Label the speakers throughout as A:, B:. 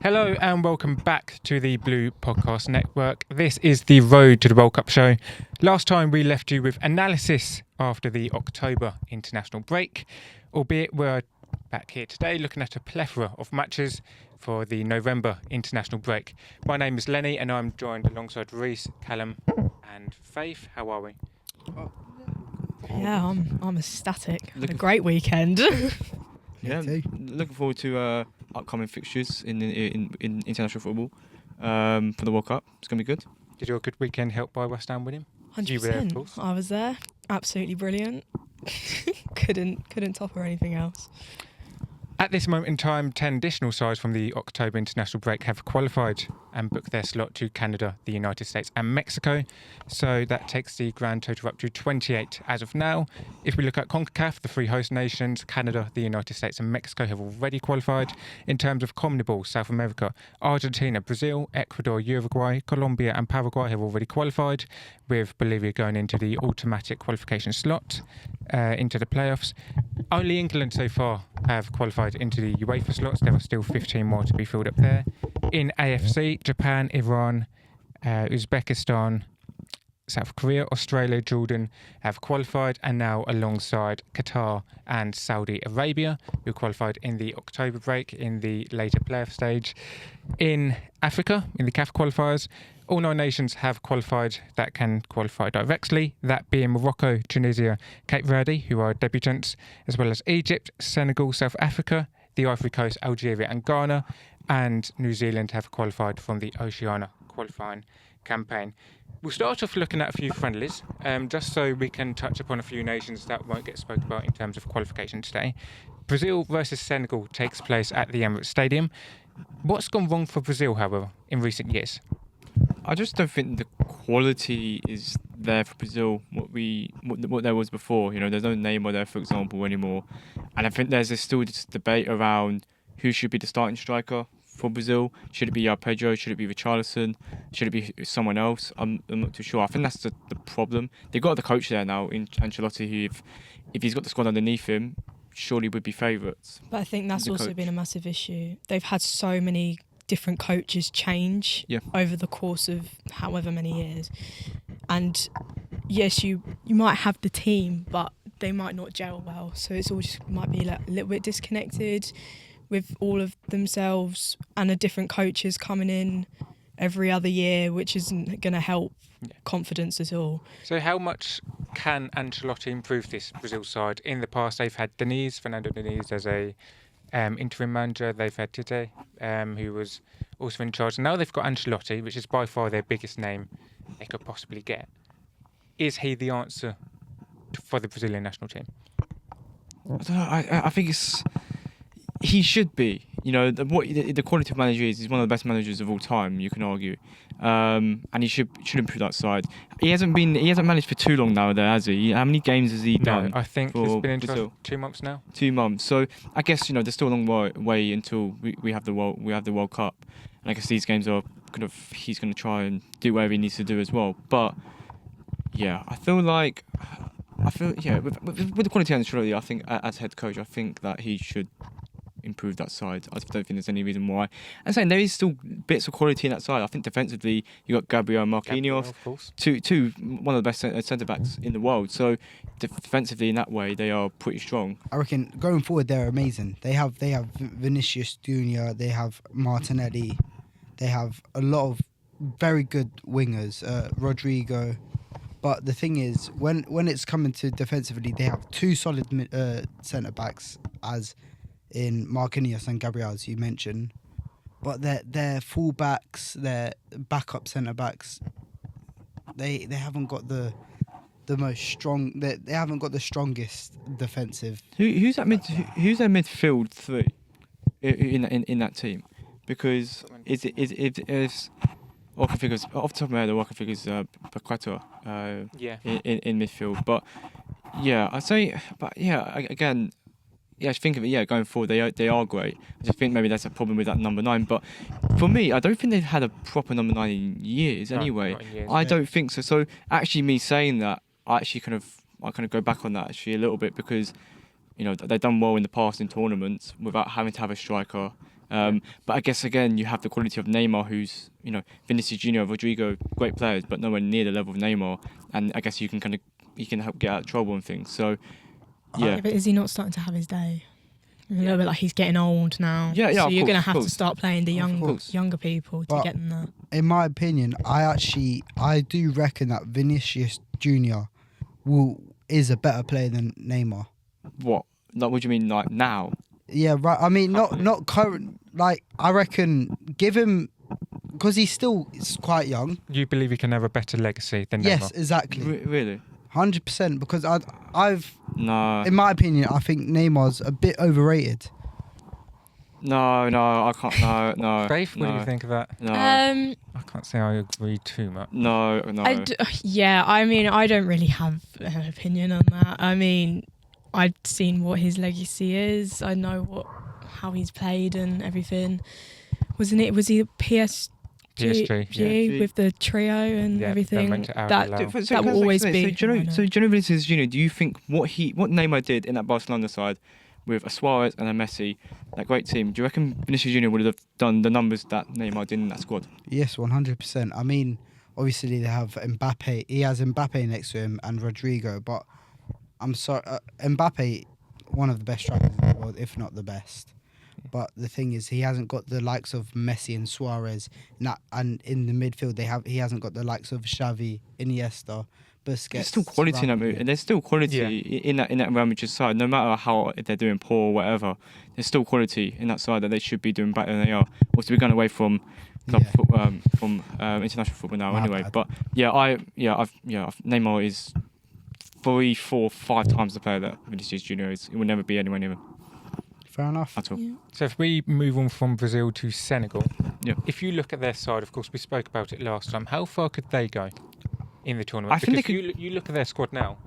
A: Hello and welcome back to the Blue Podcast Network. This is the Road to the World Cup show. Last time we left you with analysis after the October international break, albeit we're back here today looking at a plethora of matches for the November international break. My name is Lenny and I'm joined alongside Reese, Callum and Faith. How are we?
B: Yeah, I'm ecstatic. Had a great weekend.
C: Yeah, looking forward to upcoming fixtures in international football for the World Cup. It's going to be good.
A: Did your good weekend help by West Ham winning?
B: 100%.
A: You were there, of course.
B: I was there. Absolutely brilliant. couldn't top or anything else.
A: At this moment in time, 10 additional sides from the October international break have qualified and booked their slot to Canada, the United States and Mexico. So that takes the grand total up to 28 as of now. If we look at CONCACAF, the three host nations, Canada, the United States and Mexico have already qualified. In terms of CONMEBOL, South America, Argentina, Brazil, Ecuador, Uruguay, Colombia and Paraguay have already qualified, with Bolivia going into the automatic qualification slot into the playoffs. Only England so far have qualified into the UEFA slots. There are still 15 more to be filled up there. In AFC, Japan, Iran, Uzbekistan, South Korea, Australia, Jordan have qualified, and now alongside Qatar and Saudi Arabia, who qualified in the October break in the later playoff stage. In Africa, in the CAF qualifiers, all 9 nations have qualified that can qualify directly, that being Morocco, Tunisia, Cape Verde, who are debutants, as well as Egypt, Senegal, South Africa, the Ivory Coast, Algeria and Ghana, and New Zealand have qualified from the Oceania qualifying campaign. We'll start off looking at a few friendlies, just so we can touch upon a few nations that won't get spoken about in terms of qualification today. Brazil versus Senegal takes place at the Emirates Stadium. What's gone wrong for Brazil, however, in recent years?
C: I just don't think the quality is there for Brazil. What there was before. You know, there's no Neymar there, for example, anymore. And I think there's still this debate around who should be the starting striker for Brazil. Should it be Pedro? Should it be Richarlison? Should it be someone else? I'm not too sure. I think that's the problem. They've got the coach there now, in Ancelotti, who, if he's got the squad underneath him, surely would be favourites.
B: But I think that's also been a massive issue. They've had so many different coaches change over the course of however many years. And yes, you might have the team, but they might not gel well. So it's all just might be like a little bit disconnected with all of themselves, and a different coaches coming in every other year, which isn't going to help confidence at all.
A: So how much can Ancelotti improve this Brazil side? In the past, they've had Fernando Diniz as a interim manager. They've had Tite, who was also in charge. Now they've got Ancelotti, which is by far their biggest name they could possibly get. Is he the answer for the Brazilian national team?
C: I don't know. I think he should be. You know, the quality of manager is, he's one of the best managers of all time, you can argue. And he should improve that side. He hasn't managed for too long now there, has he? How many games has he done?
A: No, I think he's been in charge 2 months now.
C: 2 months. So I guess, you know, there's still a long way until we have the World Cup. And I guess these games are he's going to try and do whatever he needs to do as well. But yeah, I feel with the quality of Ancelotti, I think as head coach, I think that he should improve that side. I don't think there's any reason why. I'm saying there is still bits of quality in that side. I think defensively, you got Gabriel Marquinhos, two one of the best centre backs in the world. So defensively, in that way, they are pretty strong.
D: I reckon going forward, they're amazing. They have Vinicius Junior, they have Martinelli, they have a lot of very good wingers, Rodrigo. But the thing is, when it's coming to defensively, they have 2 solid centre backs, as in Marquinhos and Gabriel, as you mentioned. But their full backs, their backup centre backs, they haven't got the most strong. They haven't got the strongest defensive.
C: Who's their midfield 3 in that team? Because is off the top of my head, I can figure Paqueta in midfield. But yeah, I say, but yeah, again. Yeah, I think of it. Going forward, they are great. I just think maybe that's a problem with that number 9. But for me, I don't think they've had a proper number 9 in years. Anyway, I don't think so. So actually, me saying that, I kind of go back on that actually a little bit, because you know they've done well in the past in tournaments without having to have a striker. But I guess again you have the quality of Neymar, who's Vinicius Junior, Rodrigo, great players, but nowhere near the level of Neymar. And I guess you can help get out of trouble and things. So yeah.
B: But is he not starting to have his day? A little bit like he's getting old now.
C: Yeah,
B: so you're going to
C: of
B: have
C: course.
B: to start playing the younger people to get them there.
D: In my opinion, I do reckon that Vinicius Junior is a better player than Neymar.
C: What? Like, what do you mean, like now?
D: Yeah, right. I mean, not current. Like, I reckon give him, because he's quite young.
A: You believe he can have a better legacy than Neymar?
D: Yes, exactly.
C: Really?
D: 100%. Because
C: No.
D: in my opinion, I think Neymar's a bit overrated.
C: No, I can't. No.
A: Faith, what do you think of that?
C: No.
A: I can't say I agree too much.
C: No.
B: Yeah, I mean, I don't really have an opinion on that. I mean, I've seen what his legacy is. I know how he's played and everything. Was he PSG
C: yeah.
B: with the trio and everything? That will always be.
C: So do you know Vinicius Junior? Do you think what Neymar did in that Barcelona side with a Suarez and a Messi, that great team? Do you reckon Vinicius Junior would have done the numbers that Neymar did in that squad?
D: Yes, 100%. I mean, obviously they have Mbappe. He has Mbappe next to him and Rodrigo, but I'm sorry, Mbappe, one of the best strikers in the world, if not the best. But the thing is, he hasn't got the likes of Messi and Suarez. And in the midfield, he hasn't got the likes of Xavi, Iniesta, Busquets.
C: There's still quality in that move, and there's still quality in that Real Madrid side. No matter if they're doing poor or whatever, there's still quality in that side that they should be doing better than they are. Also, we're going away from international football now, anyway. But Neymar is 3, 4, 5 times the player that Vinicius Junior is. It will never be anywhere near him.
D: Fair enough.
C: At all.
B: Yeah.
A: So if we move on from Brazil to Senegal, if you look at their side, of course, we spoke about it last time, how far could they go in the tournament?
C: I think
A: you look at their squad now,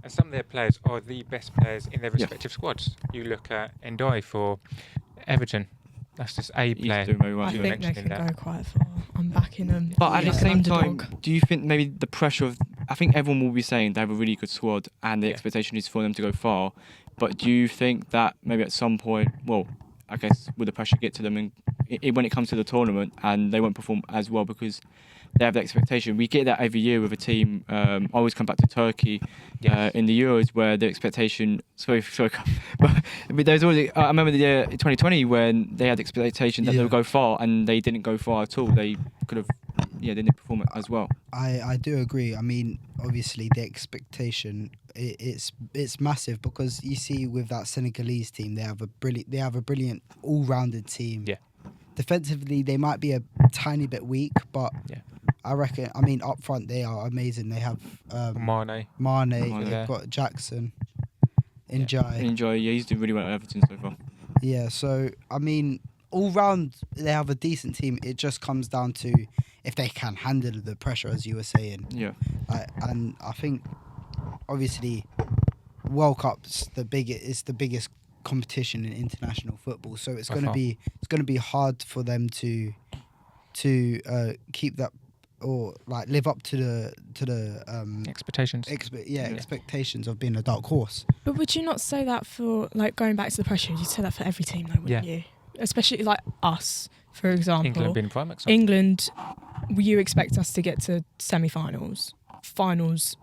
A: and some of their players are the best players in their respective squads. You look at Ndiaye for Everton. That's just a player.
C: He's doing very well.
B: I think they can go quite far. I'm backing them.
C: But at the same
B: underdog.
C: time, do you think maybe the pressure of... I think everyone will be saying they have a really good squad and the expectation is for them to go far. But do you think that maybe at some point, well, I guess, will the pressure get to them and when it comes to the tournament and they won't perform as well because they have the expectation? We get that every year with a team. I always come back to Turkey in the Euros where the expectation... Sorry, but there's always... I remember the year 2020 when they had the expectation that they would go far and they didn't go far at all. They could have... they didn't perform it as well.
D: I do agree. I mean, obviously the expectation it's massive because you see with that Senegalese team they have a brilliant all-rounded team. Yeah. Defensively they might be a tiny bit weak, but I reckon. I mean, up front they are amazing. They have
A: Mane.
D: They've got Jackson,
C: Ndiaye. He's doing really well at Everton so far.
D: Yeah. So I mean, all round they have a decent team. It just comes down to if they can handle the pressure, as you were saying.
C: Yeah.
D: And I think, obviously, World Cup's the biggest competition in international football. So it's going to be hard for them to keep that or like live up to the
A: expectations.
D: Expectations of being a dark horse.
B: But would you not say that for like going back to the pressure? You'd say that for every team, though, wouldn't you? Especially like us, for example.
A: England being prime example.
B: England, you expect us to get to semi-finals, finals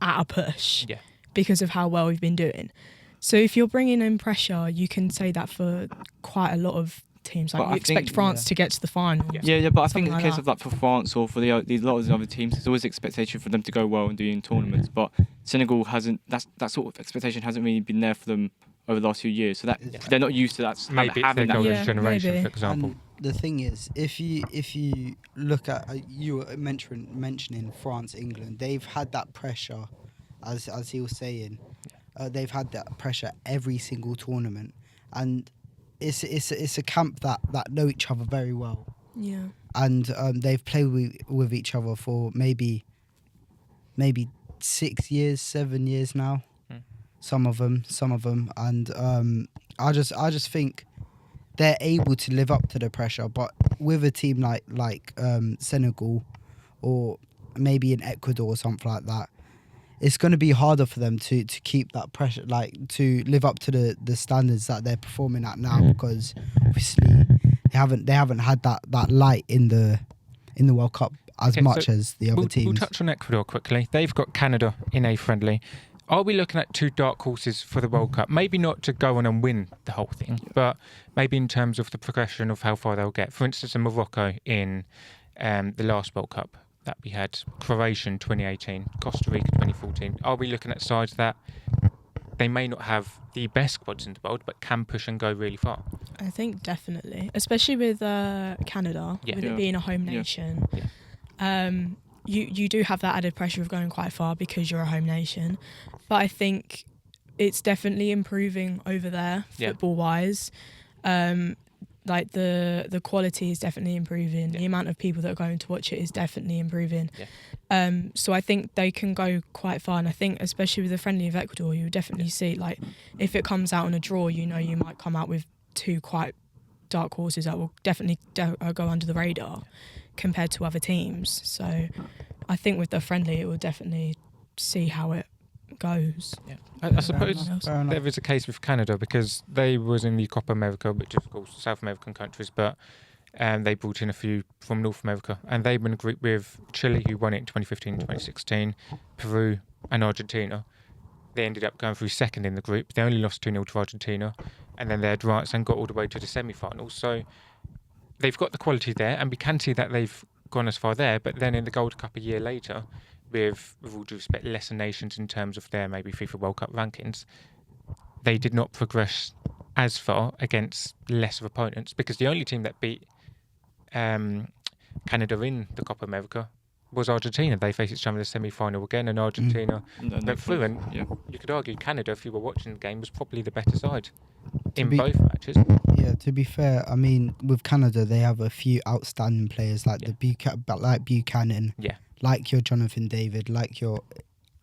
B: at a push because of how well we've been doing. So if you're bringing in pressure, you can say that for quite a lot of teams. Like you expect France to get to the final.
C: Yeah, but I think in the case of like for France or for a lot of the other teams, there's always expectation for them to go well and do in tournaments. But Senegal hasn't. That sort of expectation hasn't really been there for them over the last few years. So that they're not used to that.
A: Maybe it's their golden generation, for example.
D: And the thing is, if you look at you were mentioning France, England, they've had that pressure, as he was saying. They've had that pressure every single tournament, and it's a camp that know each other very well.
B: Yeah.
D: And they've played with each other for maybe 6 years, 7 years now. Some of them, and I just think they're able to live up to the pressure. But with a team like Senegal, or maybe in Ecuador or something like that, it's going to be harder for them to keep that pressure, like to live up to the standards that they're performing at now, because obviously They haven't had that light in the World Cup as much as the other teams.
A: We'll touch on Ecuador quickly. They've got Canada in a friendly. Are we looking at 2 dark horses for the World Cup? Maybe not to go on and win the whole thing, but maybe in terms of the progression of how far they'll get. For instance, in Morocco in the last World Cup that we had, Croatia in 2018, Costa Rica 2014. Are we looking at sides that they may not have the best squads in the world, but can push and go really far?
B: I think definitely, especially with Canada, with it being a home nation. You do have that added pressure of going quite far because you're a home nation. But I think it's definitely improving over there, football-wise. Like the quality is definitely improving. The amount of people that are going to watch it is definitely improving. So I think they can go quite far. And I think especially with the friendly of Ecuador, you would definitely see, like, if it comes out on a draw, you might come out with 2 quite dark horses that will definitely go under the radar compared to other teams. So I think with the friendly, it will definitely see how it goes.
A: I suppose there is a case with Canada because they was in the Copa America, which is of course South American countries, but they brought in a few from North America, and they were in a group with Chile, who won it in 2015 and 2016, Peru and Argentina. They ended up going through second in the group. They only lost 2-0 to Argentina, and then they advanced and got all the way to the semi-finals. So they've got the quality there, and we can see that they've gone as far there. But then in the Gold Cup a year later, with all due respect, lesser nations in terms of their maybe FIFA World Cup rankings, they did not progress as far against lesser opponents, because the only team that beat Canada in the Copa America was Argentina. They faced each other in the semi-final again, and Argentina went through. And you could argue Canada, if you were watching the game, was probably the better side in both matches.
D: Yeah, to be fair, I mean, with Canada, they have a few outstanding players like Buchanan, like your Jonathan David, like your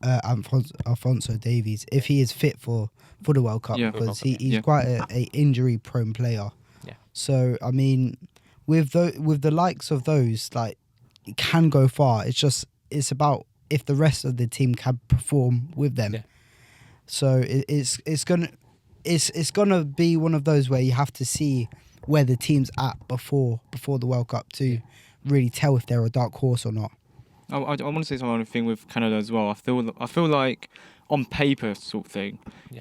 D: Alfonso Davies, if he is fit for the World Cup, because he's quite a injury-prone player. So, I mean, with the likes of those, like, it can go far. It's about if the rest of the team can perform with them. So it's gonna be one of those where you have to see where the team's at before the World Cup to really tell if they're a dark horse or not.
C: I want to say something thing with Canada as well. I feel like on paper sort of thing,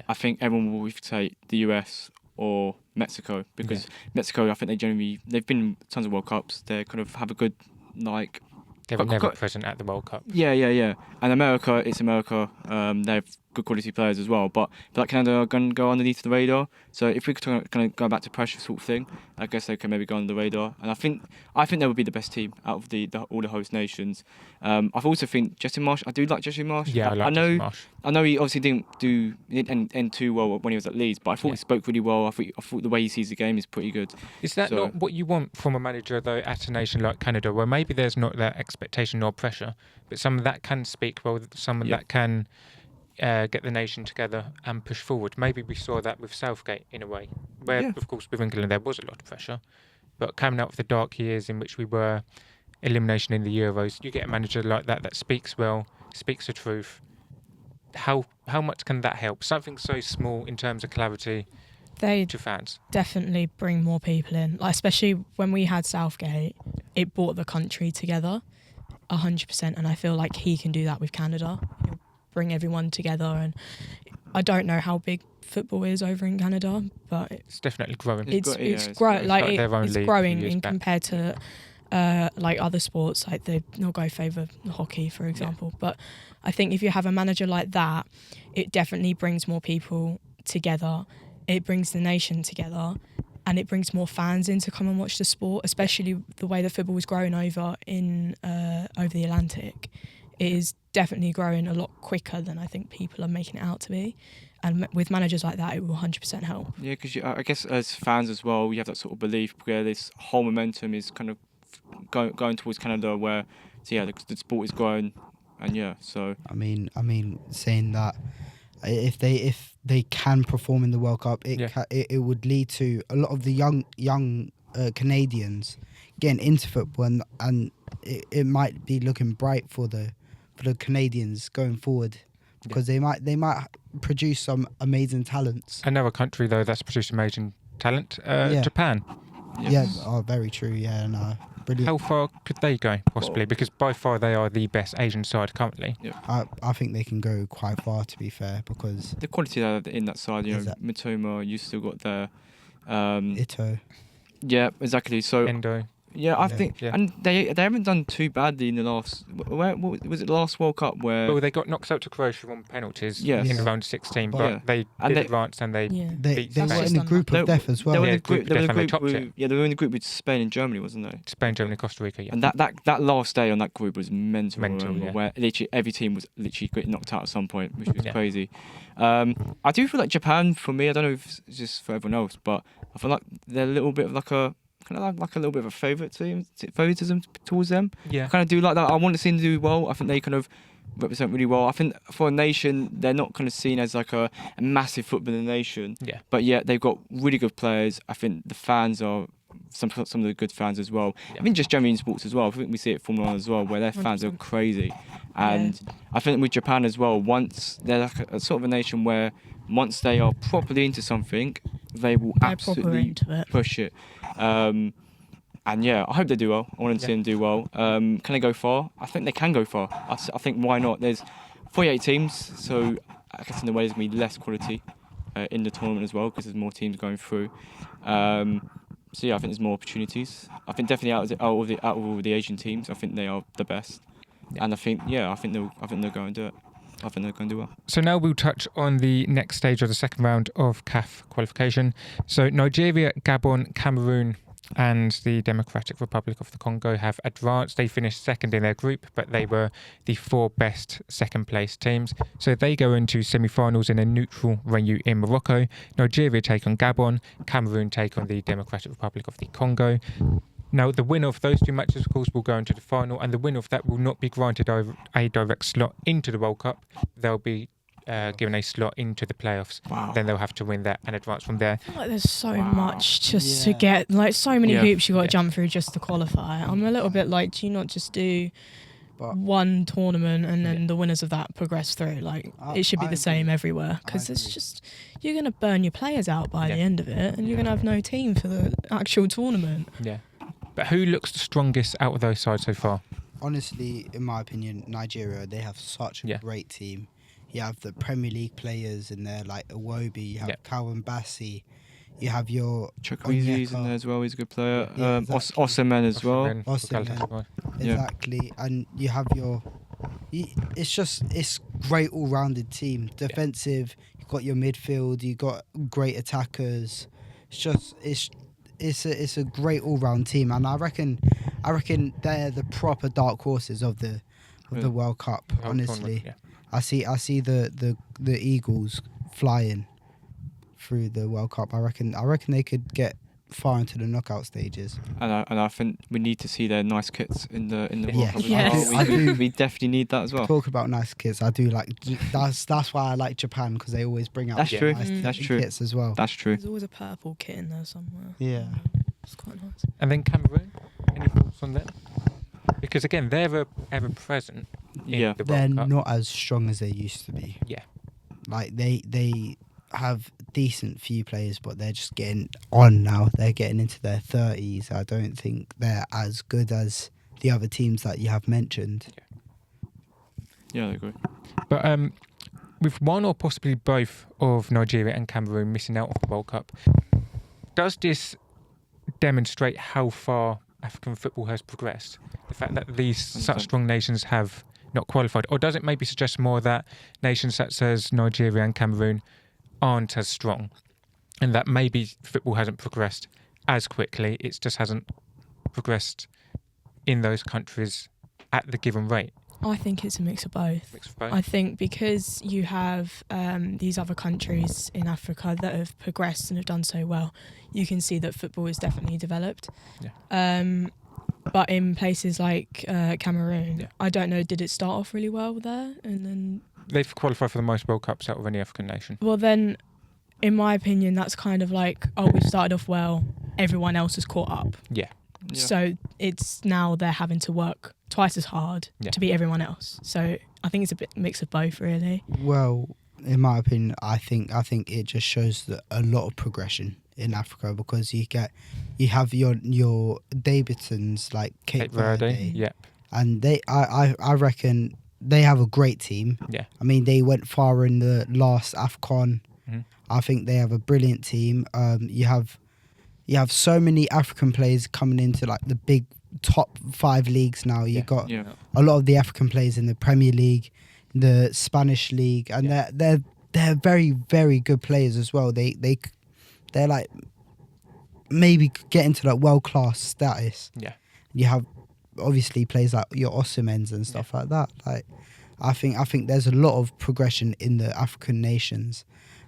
C: I think everyone will say the US or Mexico, because Mexico, I think they've been tons of World Cups. They kind of have a good, like,
A: they were never present at the World Cup.
C: Yeah. And America, it's America. They have good quality players as well. But like Canada are going to go underneath the radar. So if we could kind of go back to pressure sort of thing, I guess they can maybe go under the radar. And I think they would be the best team out of all the host nations. I also think Justin Marsh. I do like Justin Marsh.
A: Yeah, I like Justin Marsh.
C: I know he obviously didn't end too well when he was at Leeds, but I thought he spoke really well. I thought the way he sees the game is pretty good.
A: Is that not what you want from a manager, though, at a nation like Canada, where maybe there's not that expectation or pressure, but someone that can speak well, someone that can get the nation together and push forward? Maybe we saw that with Southgate in a way, where, of course, with England there was a lot of pressure, but coming out of the dark years in which we were elimination in the Euros, you get a manager like that speaks well, speaks the truth. How much can that help? Something so small in terms of clarity to fans.
B: Definitely bring more people in, like, especially when we had Southgate, it brought the country together 100%, and I feel like he can do that with Canada. He'll bring everyone together, and I don't know how big football is over in Canada, but
A: it's definitely growing.
B: It's growing in compared to like other sports, like they'll go favour hockey, for example. But I think if you have a manager like that, it definitely brings more people together. It brings the nation together, and it brings more fans in to come and watch the sport, especially the way that football is growing over the Atlantic. It is definitely growing a lot quicker than I think people are making it out to be. And with managers like that, it will 100% help. Yeah,
C: because I guess as fans as well, we have that sort of belief where this whole momentum is kind of going towards Canada, where the sport is growing, and so.
D: I mean, saying that if they can perform in the World Cup, it would lead to a lot of the young Canadians getting into football, and it might be looking bright for the Canadians going forward, because they might produce some amazing talents.
A: Another country though that's produced amazing talent, Japan.
D: Yeah, very true. Yeah, no, brilliant.
A: How far could they go, possibly? Because by far they are the best Asian side currently.
C: Yeah.
D: I think they can go quite far, to be fair, because
C: The quality in that side, Mitoma, you still got there.
D: Ito.
C: Yeah, exactly. So
A: Endo.
C: yeah, I think,
A: yeah.
C: and they haven't done too badly in the last. What was it the last World Cup where?
A: Well, they got knocked out to Croatia on penalties
C: Yes.
A: in the round 16, but
C: Yeah.
A: they
C: And
A: did
C: they-
A: advance and they
B: Yeah.
D: They
A: beat
D: were
A: Spain.
D: in a group of death as
C: They
D: well.
C: were in
A: Yeah,
C: the group.
A: group
C: They were in
A: death
C: the
A: and they
C: group
A: topped
C: with,
A: it.
C: yeah, they were in the group with Spain and Germany, wasn't they?
A: Spain, Germany, Costa Rica, yeah.
C: And that last day on that group was mental.
A: Yeah.
C: Where literally every team was literally getting knocked out at some point, which was
A: Yeah.
C: crazy. I do feel like Japan, for me, I don't know if it's just for everyone else, but I feel like they're a little bit of like a little bit of a favoritism towards them.
A: Yeah.
C: I kind of do like that. I want to see them do well. I think they kind of represent really well. I think for a nation, they're not kind of seen as like a massive footballing nation.
A: Yeah.
C: But yet they've got really good players. I think the fans are some of the good fans as well.
A: Yeah.
C: I think just generally in sports as well. I think we see it at Formula 1 as well, where their fans are
B: 100%.
C: crazy. And I think with Japan as well, once they're like a sort of a nation where once they are properly into something, they will
B: They're proper
C: absolutely
B: into it.
C: push it. And yeah, I hope they do well. I want to see them do well. Can they go far? I think they can go far. I think why not? There's 48 teams, so I guess in a way there's going to be less quality in the tournament as well because there's more teams going through. So yeah, I think there's more opportunities. I think definitely out of all the Asian teams, I think they are the best.
A: Yeah.
C: And I think they'll go and do it. I think they're going to do well.
A: So now we'll touch on the next stage of the second round of CAF qualification. So Nigeria, Gabon, Cameroon and the Democratic Republic of the Congo have advanced. They finished second in their group, but they were the 4 best second place teams. So they go into semi-finals in a neutral venue in Morocco. Nigeria take on Gabon, Cameroon take on the Democratic Republic of the Congo. Now, the winner of those 2 matches, of course, will go into the final, and the winner of that will not be granted a direct slot into the World Cup. They'll be given a slot into the playoffs.
C: Wow.
A: Then they'll have to win that and advance from there.
B: I feel like there's so much just to get, like so many hoops you got to jump through just to qualify. I'm a little bit like, do you not just do one tournament and then the winners of that progress through? Like it should be the same everywhere because it's just you're gonna burn your players out by the end of it, and you're gonna have no team for the actual tournament.
A: Yeah. But who looks the strongest out of those sides so far?
D: Honestly, in my opinion, Nigeria, they have such a great team. You have the Premier League players in there like Iwobi, you have Calvin Bassey, you have your
C: Chukwueze's in there as well. He's a good player.
D: Yeah, exactly.
C: Osimhen as well.
D: Osimhen. Exactly, and you have your. It's great all-rounded team. Defensive, you've got your midfield, you've got great attackers. It's a great all-round team, and I reckon they're the proper dark horses of the World Cup. Honestly, I see the Eagles flying through the World Cup. I reckon they could get far into the knockout stages.
C: And I think we need to see their nice kits in the World Cup as
B: Yes.
C: well.
D: I do.
C: We definitely need that as well.
D: Talk about nice kits. I do like that's why I like Japan, because they always bring out
C: That's true.
D: nice
C: That's true.
D: kits as well.
C: That's true.
B: There's always a purple kit in there somewhere.
D: Yeah.
B: It's quite nice.
A: And then Cameroon, any thoughts on them? Because again, they're ever present in the
D: They're
A: World Cup.
D: not as strong as they used to be.
A: Yeah.
D: Like they have decent few players, but they're just getting on now. They're getting into their 30s. I don't think they're as good as the other teams that you have mentioned.
C: Yeah, I agree.
A: But with one or possibly both of Nigeria and Cameroon missing out of the World Cup, does this demonstrate how far African football has progressed? The fact that these such strong nations have not qualified, or does it maybe suggest more that nations such as Nigeria and Cameroon aren't as strong, and that maybe football hasn't progressed as quickly? It just hasn't progressed in those countries at the given rate.
B: I think it's a mix of both. I think because you have these other countries in Africa that have progressed and have done so well, you can see that football is definitely developed.
A: Yeah.
B: But in places like Cameroon, I don't know, did it start off really well there? And then
A: they've qualified for the most World Cups out of any African nation.
B: Well, then, in my opinion, that's kind of like, we started off well, everyone else has caught up.
A: Yeah.
B: So it's now they're having to work twice as hard to beat everyone else. So I think it's a bit mix of both, really.
D: Well, in my opinion, I think it just shows that a lot of progression in Africa, because you have your debutants like Cape Verde.
A: Yep.
D: And I reckon they have a great team.
A: Yeah.
D: I mean, they went far in the last AFCON.
A: Mhm.
D: I think they have a brilliant team. You have so many African players coming into like the big top 5 leagues now. You got a lot of the African players in the Premier League, the Spanish league, and they're very, very good players as well. They're like maybe get into like world class status.
A: Yeah.
D: You have obviously players like your Osimhen's and stuff like that. Like I think there's a lot of progression in the African nations,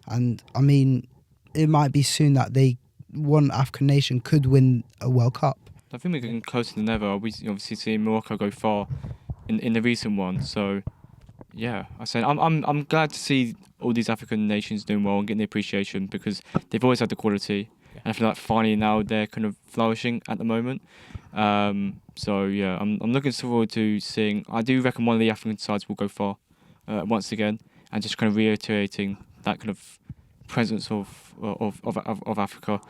D: and I mean it might be soon that one African nation could win a World Cup.
C: I think we're getting closer than ever. We obviously seen Morocco go far in the recent one. So yeah, I'm glad to see all these African nations doing well and getting the appreciation, because they've always had the quality. And I feel like finally now they're kind of flourishing at the moment. So yeah, I'm looking forward to seeing. I do reckon one of the African sides will go far once again, and just kind of reiterating that kind of presence of Africa.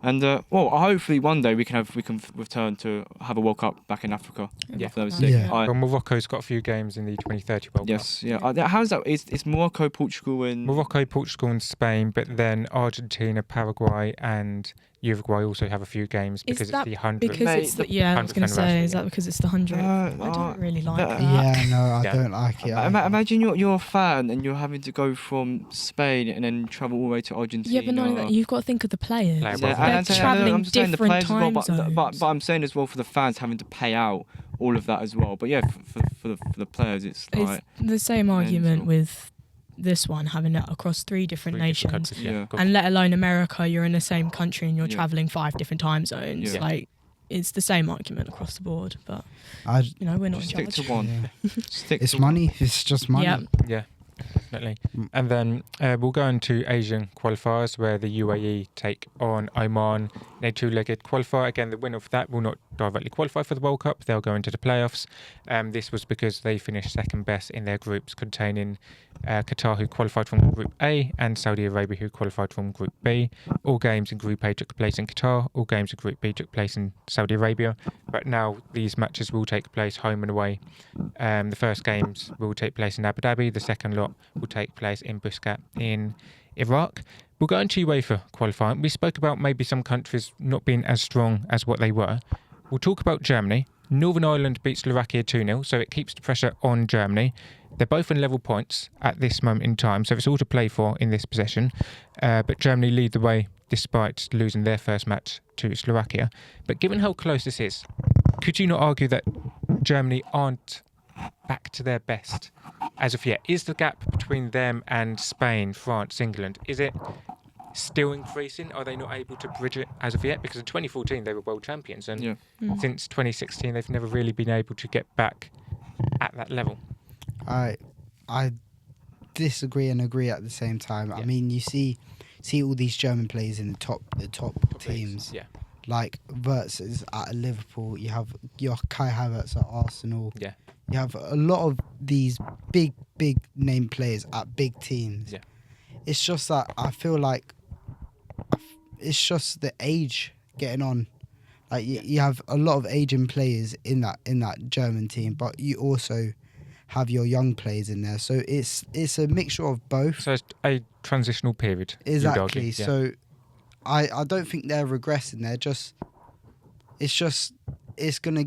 C: And hopefully one day we can return to have a World Cup back in Africa.
A: Yeah.
C: Well,
A: Morocco's got a few games in the 2030 World Cup.
C: Yes, yeah. How's that? It's Morocco, Portugal, and
A: Portugal, and Spain, but then Argentina, Paraguay, and Uruguay also have a few games because it's the 100th.
B: Because it's I was going to say, is that because it's the 100th? I don't really like that.
D: Yeah, no, I don't like it.
C: Imagine you're a fan and you're having to go from Spain and then travel all the way to Argentina.
B: Yeah, but not only that, you've got to think of the players.
C: They're
B: travelling different time zones.
C: But I'm saying as well for the fans having to pay out all of that as well. But yeah, for the players, it's like
B: the same argument with this one, having it across 3 different nations. And let alone America, you're in the same country and you're travelling 5 different time zones.
C: Yeah.
B: Like, it's the same argument across the board, but we're not in charge.
C: Stick to one.
D: Yeah. It's money. It's just money.
A: Yeah. Definitely. And then we'll go into Asian qualifiers, where the UAE take on Oman in a 2-legged qualifier. Again, the winner of that will not directly qualify for the World Cup. They'll go into the playoffs. This was because they finished second best in their groups, containing Qatar, who qualified from Group A, and Saudi Arabia, who qualified from Group B. All games in Group A took place in Qatar. All games in Group B took place in Saudi Arabia. But now these matches will take place home and away. The first games will take place in Abu Dhabi. The second lot will take place in Muscat in Iraq. We'll go into UEFA qualifying. We spoke about maybe some countries not being as strong as what they were. We'll talk about Germany. Northern Ireland beat Slovakia 2-0, so it keeps the pressure on Germany. They're both on level points at this moment in time, so it's all to play for in this possession. But Germany lead the way despite losing their first match to Slovakia. But given how close this is, could you not argue that Germany aren't back to their best as of yet? Is the gap between them and Spain, France, England, is it still increasing? Are they not able to bridge it as of yet? Because in 2014 they were world champions, and since 2016 they've never really been able to get back at that level. I
D: disagree and agree at the same time. I mean, you see all these German players in the top teams.
A: Yeah.
D: Like Wirtz is at Liverpool. You have your Kai Havertz at Arsenal.
A: Yeah.
D: You have a lot of these big name players at big teams.
A: Yeah.
D: It's just that I feel like it's just the age getting on. Like you have a lot of aging players in that German team, but you also have your young players in there. So it's a mixture of both.
A: So it's a transitional period.
D: Exactly.
A: Yeah.
D: So I don't think they're regressing. It's gonna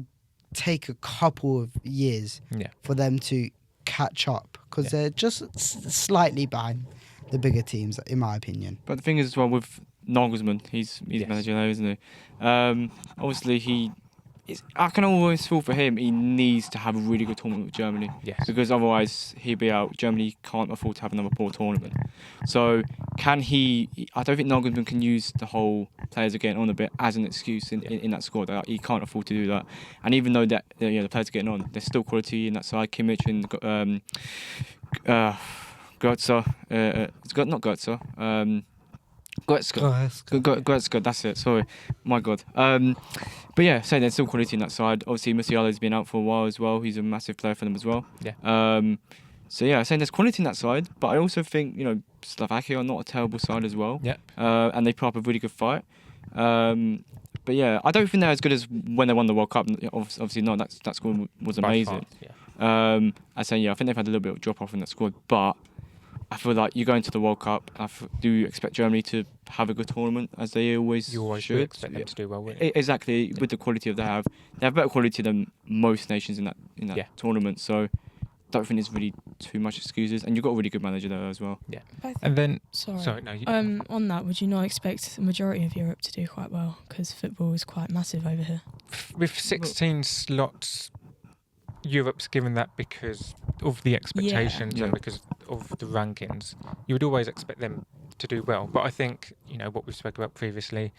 D: take a couple of years for them to catch up, because they're just slightly behind the bigger teams, in my opinion.
C: But the thing is as well with Nagelsmann, he's manager now, isn't he? Obviously I can always feel for him. He needs to have a really good tournament with Germany, because otherwise he'll be out. Germany can't afford to have another poor tournament. So can he? I don't think Nagelsmann can use the whole players are getting on a bit as an excuse in that squad. He can't afford to do that. And even though that the players are getting on, there's still quality in that side. Kimmich and Goetze, not Goetze. Goetzka, that's it. Sorry, my God. But yeah, so there's still quality in that side. Obviously, Musiala's been out for a while as well. He's a massive player for them as well.
A: Yeah.
C: So yeah, I'm saying there's quality in that side, but I also think Slovakia are not a terrible side as well.
A: Yeah.
C: And they put up a really good fight. But yeah, I don't think they're as good as when they won the World Cup. Obviously not. That squad was amazing.
A: By far, yeah.
C: I say I think they've had a little bit of drop off in that squad, but I feel like you go into the World Cup. Do you expect Germany to have a good tournament as they always
A: You always
C: should?
A: do expect them to do well, wouldn't you?
C: Exactly, with the quality they have better quality than most nations in that tournament. So don't think there's really too much excuses, and you've got a really good manager there as well.
A: Yeah, and then
B: sorry,
A: no.
B: On that, would you not expect the majority of Europe to do quite well because football is quite massive over here?
A: With 16 slots, Europe's given that because of the expectations and because of the rankings. You would always expect them to do well, but I think what we spoke about previously.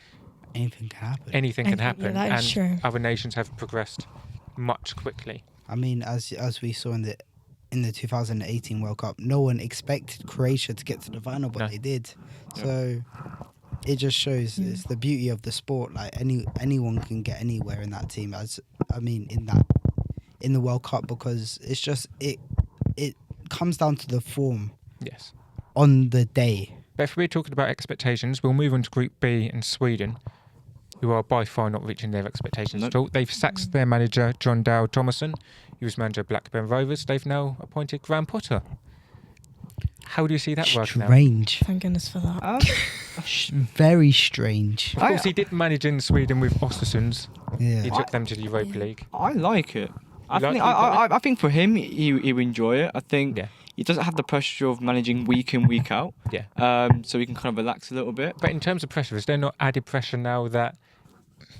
D: Anything can happen.
A: Anything can happen,
B: yeah, that is true.
A: Other nations have progressed much quickly.
D: I mean, as we saw in the 2018 World Cup, no one expected Croatia to get to the final, but they did.
C: Yeah.
D: So it just shows it's the beauty of the sport. Like anyone can get anywhere in that team. In the World Cup, because it's just it comes down to the form.
A: Yes.
D: On the day.
A: But if we're talking about expectations, we'll move on to Group B and Sweden, who are by far not reaching their expectations at all. They've sacked their manager, John Dow Thomason. He was manager of Blackburn Rovers. They've now appointed Graham Potter. How do you see that working out?
D: Strange.
B: Thank goodness for that.
D: Very strange.
A: Of course, he did manage in Sweden with Östersunds.
D: Yeah.
A: He took them to the Europa League.
C: I like it. I think for him, he will enjoy it. I think he doesn't have the pressure of managing week in, week out.
A: Yeah.
C: So he can kind of relax a little bit.
A: But in terms of pressure, is there not added pressure now that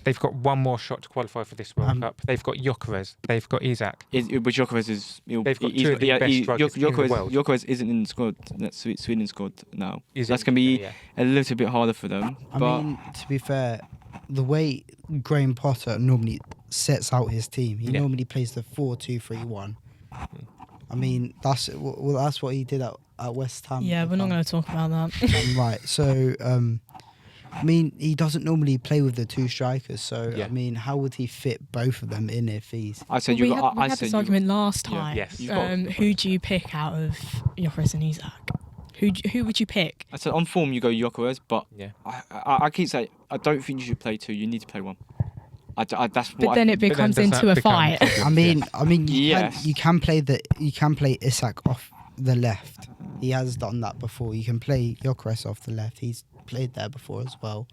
A: they've got one more shot to qualify for this World Cup? They've got Gyökeres, they've got Isak.
C: But Gyökeres is...
A: They've got two of the best strikers in the world.
C: Gyökeres isn't in the squad, that's Sweden squad now. That's going to be
A: a
C: little bit harder for them.
D: I mean, to be fair, the way Graham Potter normally sets out his team, he normally plays the 4-2-3-1. I mean, that's what he did at West Ham.
B: Yeah, we're not going to talk about that.
D: Right, so... I mean, he doesn't normally play with the two strikers, so I mean, how would he fit both of them in if he's?
B: I said we had this argument last time.
A: Yes.
B: Who do you pick out of Gyökeres and Isak? Who would you pick?
C: I said on form you go Gyökeres, but I keep saying I don't think you should play two. You need to play one.
B: Then it becomes into a fight.
D: I mean, you can play Isak off the left. He has done that before. You can play Gyökeres off the left. He's played there before as well.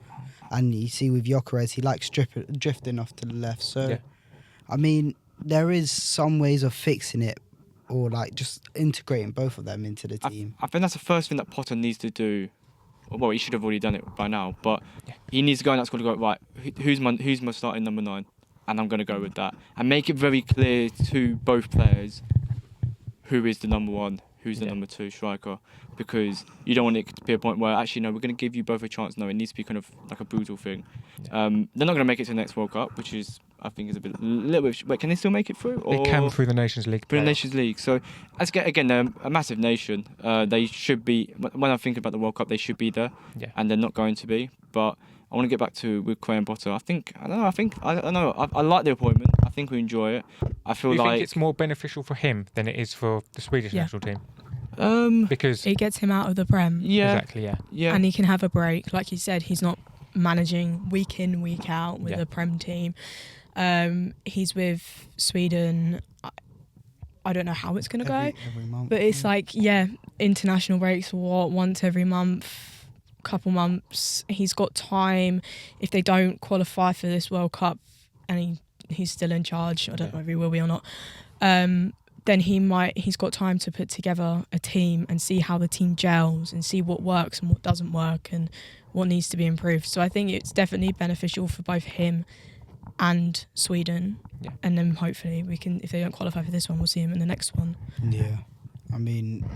D: And you see with Gyökeres, he likes drifting off to the left. So, I mean, there is some ways of fixing it, or like just integrating both of them into the team.
C: I think that's the first thing that Potter needs to do. Well, he should have already done it by now, but he needs to go in that squad and go, right, who's my starting number 9? And I'm going to go with that. And make it very clear to both players who is the number 1, who's the number 2 striker, because you don't want it to be a point where, actually, no, we're going to give you both a chance. No, it needs to be kind of like a brutal thing. Yeah. They're not going to make it to the next World Cup, which is, I think, is a little bit... Wait, can they still make it through?
A: They can through the Nations League.
C: Through the Nations League. So, again, they're a massive nation. They should be... When I think about the World Cup, they should be there, and they're not going to be. But I want to get back to with Graham Potter. I like the appointment. I think we enjoy it. I feel like...
A: Do you think it's more beneficial for him than it is for the Swedish national team? Because
B: it gets him out of the Prem.
C: Yeah.
A: Exactly,
B: yeah. And he can have a break. Like you said, he's not managing week in, week out with a Prem team. He's with Sweden. I don't know how it's going to go.
D: Every month,
B: but it's like, international breaks once every month, couple months. He's got time. If they don't qualify for this World Cup and he's still in charge, I don't know if he will be or not, then he's got time to put together a team and see how the team gels and see what works and what doesn't work and what needs to be improved. So I think it's definitely beneficial for both him and Sweden. Yeah. And then hopefully we can, if they don't qualify for this one, we'll see him in the next one.
D: Yeah. I mean,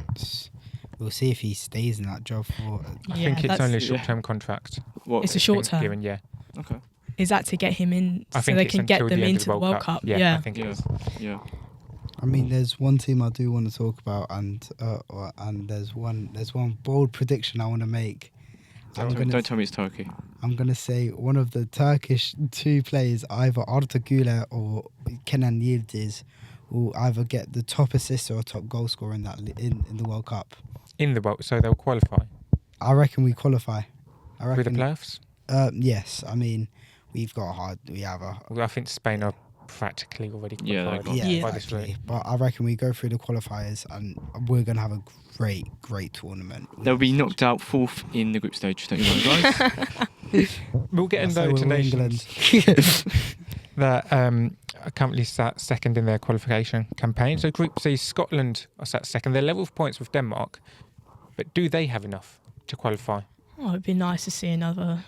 D: we'll see if he stays in that job for...
A: I think it's only a short-term contract.
B: It's a short-term?
A: Given,
C: Okay.
B: Is that to get him in so they can get them into the World Cup?
A: Yeah, I think it is.
C: Yeah.
D: I mean, there's one team I do want to talk about, and there's one bold prediction I want to make.
C: Don't tell me it's Turkey.
D: I'm going to say one of the Turkish 2 players, either Arda Güler or Kenan Yildiz, will either get the top assister or top goal scorer in that in the World Cup.
A: In the World, so they'll qualify
D: I reckon we qualify. I reckon.
A: through the playoffs.
D: Yes, I mean we've got we have a.
A: Well, I think Spain are practically already qualified
D: Yeah,
A: by this
D: exactly.
A: route.
D: But I reckon we go through the qualifiers and we're gonna have a great tournament.
C: They'll be knocked out 4th in the group stage. Don't you worry, guys.
A: We'll get in
D: So
A: though to
D: will
A: nations that are currently sat second in their qualification campaign. So Group C, Scotland are sat second. They're level of points with Denmark, but do they have enough to qualify?
B: Oh, it'd be nice to see another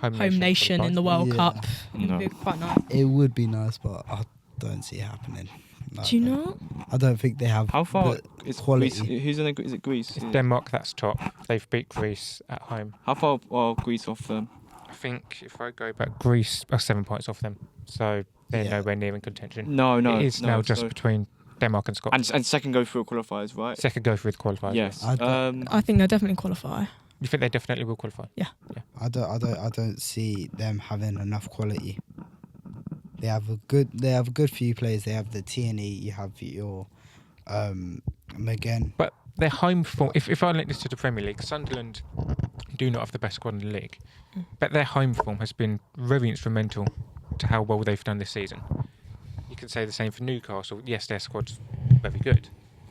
A: Home
B: nation in the World
D: Yeah.
B: Cup.
C: No.
B: It'd be quite nice.
D: It would be nice, but I don't see it happening. Like,
B: Do you know?
D: I don't think they have.
C: How far
D: the
C: is
D: quality?
C: Greece? Who's in the, is it Greece?
A: It's Denmark that's top. They've beat Greece at home.
C: How far are Greece off them?
A: I think if I go back, Greece are 7 points off them, so they're
D: Yeah.
A: nowhere near in contention.
C: No.
A: It is
C: no,
A: now just
C: so-
A: between Denmark and Scotland.
C: And second go through qualifiers, right?
A: Second go through the qualifiers.
C: Yes.
B: I think they'll definitely qualify.
A: You think they definitely will qualify?
D: I don't see them having enough quality. They have a good few players. They have the TNE. You have your McGinn.
A: But their home form, if I link this to the Premier League, Sunderland do not have the best squad in the league. But their home form has been very instrumental to how well they've done this season. You can say the same for Newcastle. Yes, their squad's very good,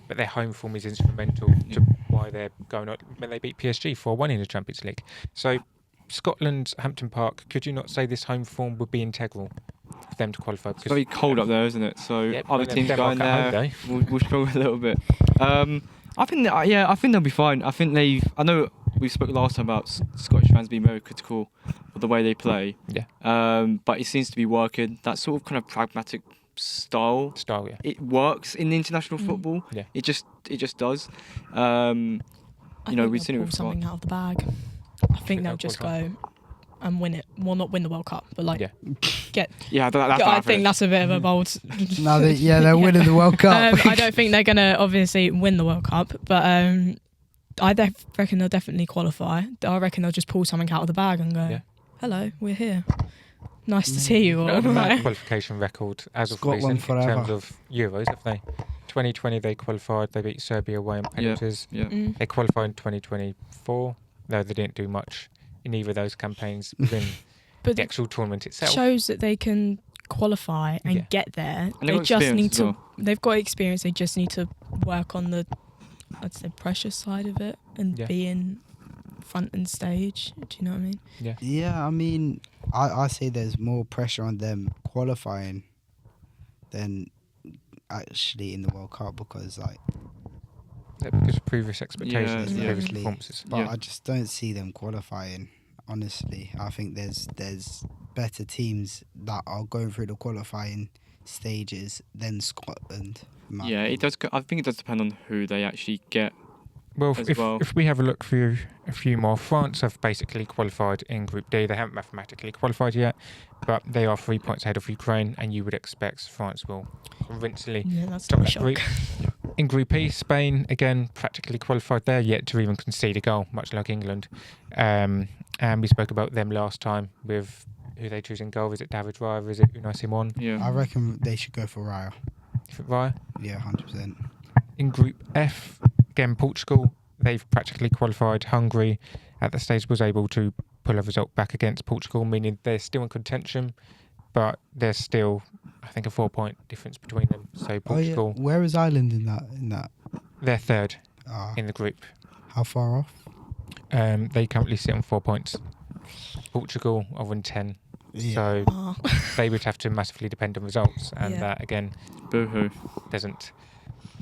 A: but their home form is instrumental to why they're going on when they beat PSG 4-1 in the Champions League. So Scotland, Hampton Park, could you not say this home form would be integral for them to qualify?
C: It's very cold up there, isn't it? So
A: Yeah,
C: other
A: but
C: teams
A: Denmark
C: going
A: at
C: there
A: home,
C: will struggle a little bit. I think they'll be fine. I think I know we spoke last time about Scottish fans being very critical of the way they play.
A: Yeah.
C: But it seems to be working. That sort of kind of pragmatic style.
A: Yeah.
C: It works in international football.
A: Yeah.
C: It just does.
B: I
C: We've
B: think
C: seen it
B: they'll
C: with
B: pull something out of the bag. I think they'll just
A: qualify?
B: go and win it. Well, not win the World Cup, but like
A: Yeah.
B: get.
C: Yeah,
B: I think that's a bit of a bold.
D: No, they're winning the World Cup.
B: I don't think they're gonna obviously win the World Cup, but I reckon they'll definitely qualify. I reckon they'll just pull something out of the bag and go,
A: Yeah.
B: "Hello, we're here. Nice to see you all."
A: Not a bad qualification record as of
D: Scotland
A: recent in
D: forever.
A: terms of Euros, have they? 2020 they qualified, they beat Serbia away in penalties.
C: Yeah.
B: Mm.
A: They qualified in 2024, though they didn't do much in either of those campaigns within
B: But
A: the actual tournament
B: it
A: itself.
B: shows that they can qualify and
A: Yeah.
B: get there.
C: And they've
B: They
C: got
B: just
C: experience
B: need
C: as
B: to.
C: well.
B: They've got experience. They just need to work on the, I'd say, pressure side of it and
A: Yeah.
B: be in front and stage. Do you know what I mean?
D: Yeah, I mean, I say there's more pressure on them qualifying than actually in the World Cup because
A: Because of previous expectations and
C: Yeah.
A: previous
D: Exactly.
A: performances.
D: but
C: Yeah.
D: I just don't see them qualifying. Honestly, I think there's better teams that are going through the qualifying stages than Scotland. in my
C: Yeah, it
D: opinion.
C: does. I think it does depend on who they actually get.
A: Well,
C: as
A: if,
C: well.
A: if we have a look through a few more, France have basically qualified in Group D. They haven't mathematically qualified yet, but they are 3 points ahead of Ukraine, and you would expect France will convincingly
B: Yeah, that's
A: top
B: not a
A: that
B: shock.
A: group. In Group E, Spain, again, practically qualified there, yet to even concede a goal, much like England. And we spoke about them last time with who they choose in goal. Is it David Raya? Is it Unai Simon?
C: Yeah.
D: I reckon they should go for Raya.
A: You think Raya?
D: Yeah, 100%.
A: In Group F, again, Portugal, they've practically qualified. Hungary, at the stage, was able to pull a result back against Portugal, meaning they're still in contention, but there's still, I think, a 4-point difference between them. So Portugal,
D: Where is Ireland in that?
A: they're third
D: Ah,
A: in the group.
D: how far off?
A: They currently sit on 4 points. Portugal are on 10.
D: Yeah.
A: So
B: Oh.
A: they would have to massively depend on results, and
B: Yeah.
A: that again
C: Boo-hoo.
A: doesn't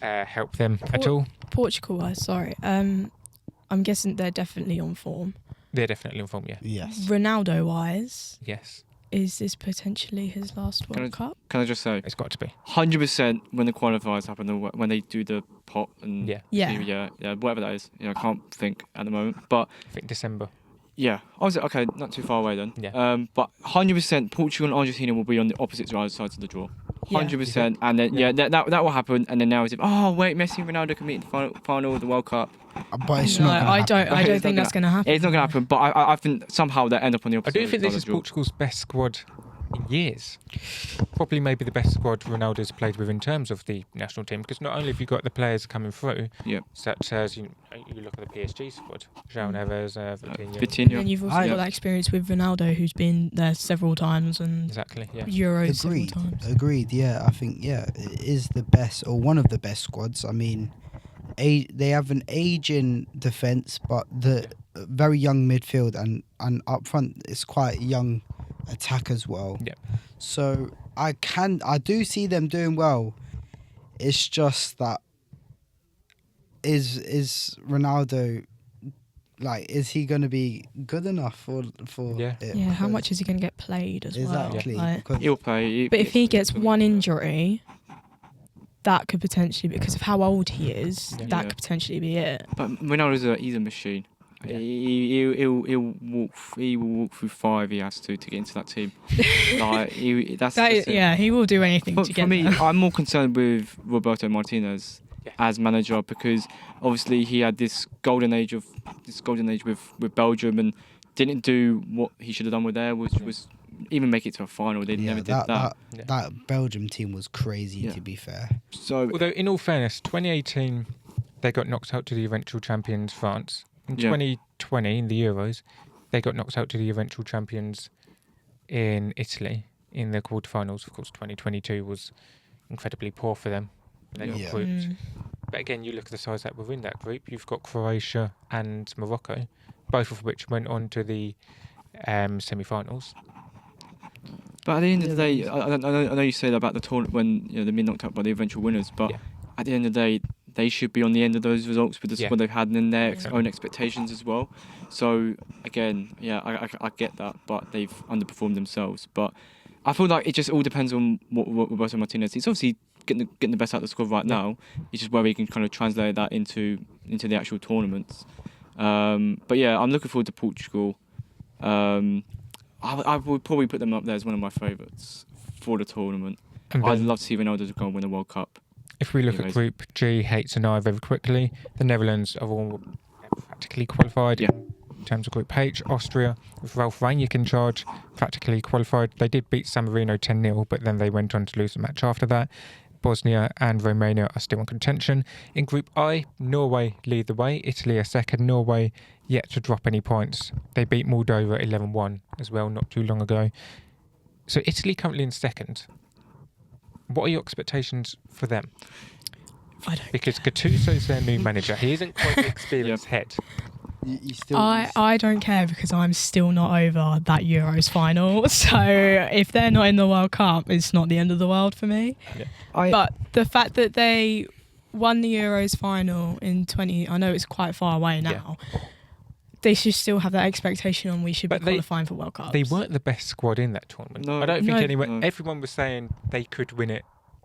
A: help them at
B: Por-
A: all.
B: Portugal, sorry. I'm guessing they're definitely on form.
A: They're definitely in form, yeah.
D: Yes.
B: Ronaldo wise,
A: Yes,
B: is this potentially his last
C: Can
B: World Cup?
C: Can I just say,
A: it's got to be.
C: 100% when the qualifiers happen, or when they do the pot and
A: Yeah,
B: Yeah.
C: whatever that is. I can't think at the moment, but
A: I think December.
C: yeah, I was okay, not too far away then.
A: Yeah.
C: But 100% Portugal and Argentina will be on the opposite sides of the draw.
B: Yeah.
C: 100%, and then that will happen, and then now it's oh wait, Messi and Ronaldo can meet in the final of the World Cup.
D: But it's
B: No,
D: not.
B: I don't. I
C: It's
B: don't
C: not
B: think that's
C: gonna-
B: going to happen.
C: It's not going to happen, but I think somehow they end up on the
A: I
C: opposite.
A: do think this
C: side
A: is
C: of the draw.
A: Portugal's best squad in years. Probably maybe the best squad Ronaldo's played with in terms of the national team, because not only have you got the players coming through, such as you look at the PSG squad, João Neves, Vitinha.
B: And then you've also got that experience with Ronaldo, who's been there several times and Euros several times.
D: Agreed. Yeah, I think it is the best or one of the best squads. I mean, they have an aging defence, but the very young midfield and up front it's quite young attack as well.
A: Yeah.
D: So I do see them doing well. It's just that is Ronaldo, like, is he going to be good enough for it?
B: Yeah, how much is he going to get played as well?
D: Exactly.
B: Like,
C: He'll play.
B: but if he gets one injury, that could potentially, because of how old he is, that could potentially be it.
C: But Ronaldo's he's a machine. Yeah. He'll walk through 5 he has to get into that team. Like
B: he will do anything to get.
C: For me,
B: there.
C: I'm more concerned with Roberto Martinez as manager, because obviously he had this golden age with Belgium and didn't do what he should have done with there, which was even make it to a final. They never did that.
D: That Belgium team was crazy, to be fair.
C: So,
A: although in all fairness, 2018 they got knocked out to the eventual champions France. In 2020, in the Euros, they got knocked out to the eventual champions in Italy in the quarterfinals. Of course, 2022 was incredibly poor for them. They got grouped. But again, you look at the sides that were in that group. You've got Croatia and Morocco, both of which went on to the semi-finals.
C: But at the end of the day, I know you say that about the tournament when they've been knocked out by the eventual winners, but at the end of the day, they should be on the end of those results with the squad they've had and in their own expectations as well. So again, I get that, but they've underperformed themselves. But I feel like it just all depends on what Roberto Martinez. He's obviously getting the best out of the squad right now. It's just where he can kind of translate that into the actual tournaments. But yeah, I'm looking forward to Portugal. I would probably put them up there as one of my favourites for the tournament. I'd love to see Ronaldo go and win a World Cup.
A: If we look at Group G, H and I very quickly, the Netherlands are all practically qualified. In terms of Group H, Austria, with Ralf Rangnick in charge, practically qualified. They did beat San Marino 10-0, but then they went on to lose the match after that. Bosnia and Romania are still in contention. In Group I, Norway lead the way. Italy are second. Norway yet to drop any points. They beat Moldova 11-1 as well not too long ago. So Italy currently in second. What are your expectations for them? Because Gattuso's their new manager. He isn't quite the experienced head.
B: I don't care, because I'm still not over that Euros final. So if they're not in the World Cup, it's not the end of the world for me. But the fact that they won the Euros final in 20, I know it's quite far away now. They should still have that expectation on we should be qualifying for World Cups.
A: They weren't the best squad in that tournament.
C: No.
A: I don't think anyone. Everyone was saying they could win it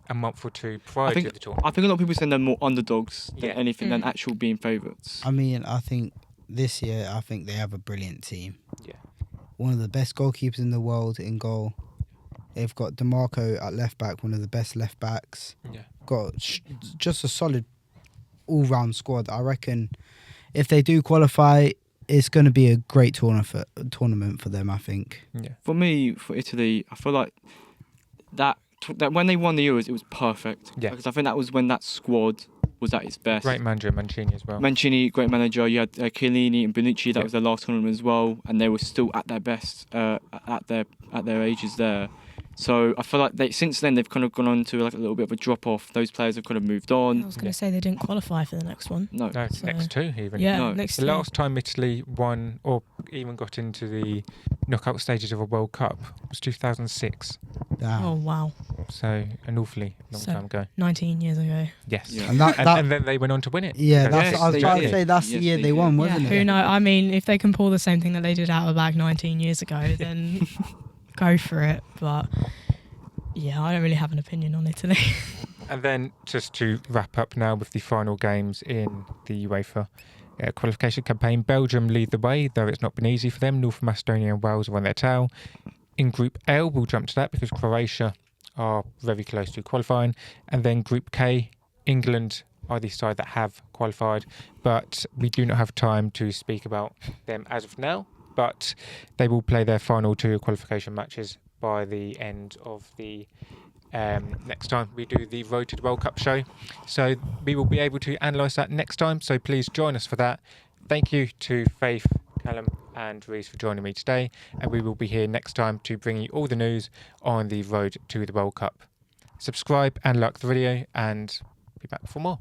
A: a month or two prior to the tournament.
C: I think a lot of people saying they're more underdogs than anything than actual being favourites.
D: I mean, I think this year, I think they have a brilliant team.
A: Yeah.
D: One of the best goalkeepers in the world in goal. They've got DeMarco at left back, one of the best left backs.
A: Yeah.
D: Got just a solid all-round squad. I reckon if they do qualify, it's going to be a great tournament for them, I think.
A: Yeah.
C: For me, for Italy, I feel like that when they won the Euros, it was perfect.
A: Yeah.
C: Because I think that was when that squad was at its best.
A: Great manager, Mancini as well.
C: Mancini, great manager. You had Chiellini and Bonucci. That was their last tournament as well, and they were still at their best at their ages there. So I feel like since then they've kind of gone on to like a little bit of a drop off. Those players have kind of moved on.
B: I was going to say they didn't qualify for the next one.
C: No,
A: next two even.
B: Yeah,
C: no.
B: next
A: the
B: two.
A: last time Italy won or even got into the knockout stages of a World Cup was 2006.
B: Oh wow!
A: So an awfully long time ago.
B: 19 years ago.
A: Yes.
D: Yeah.
A: And then they went on to win it.
D: Yeah, I was trying to say that's the year they won, wasn't it?
B: Who knows? I mean, if they can pull the same thing that they did out of the bag 19 years ago, then go for it. But yeah, I don't really have an opinion on Italy.
A: And then just to wrap up now with the final games in the UEFA qualification campaign, Belgium lead the way, though it's not been easy for them. North Macedonia and Wales are on their tail. In Group L, we'll jump to that because Croatia are very close to qualifying. And then Group K, England are the side that have qualified, but we do not have time to speak about them as of now. But they will play their final two qualification matches by the end of the next time we do the Road to the World Cup show. So we will be able to analyse that next time. So please join us for that. Thank you to Faith, Callum and Reese for joining me today. And we will be here next time to bring you all the news on the Road to the World Cup. Subscribe and like the video and be back for more.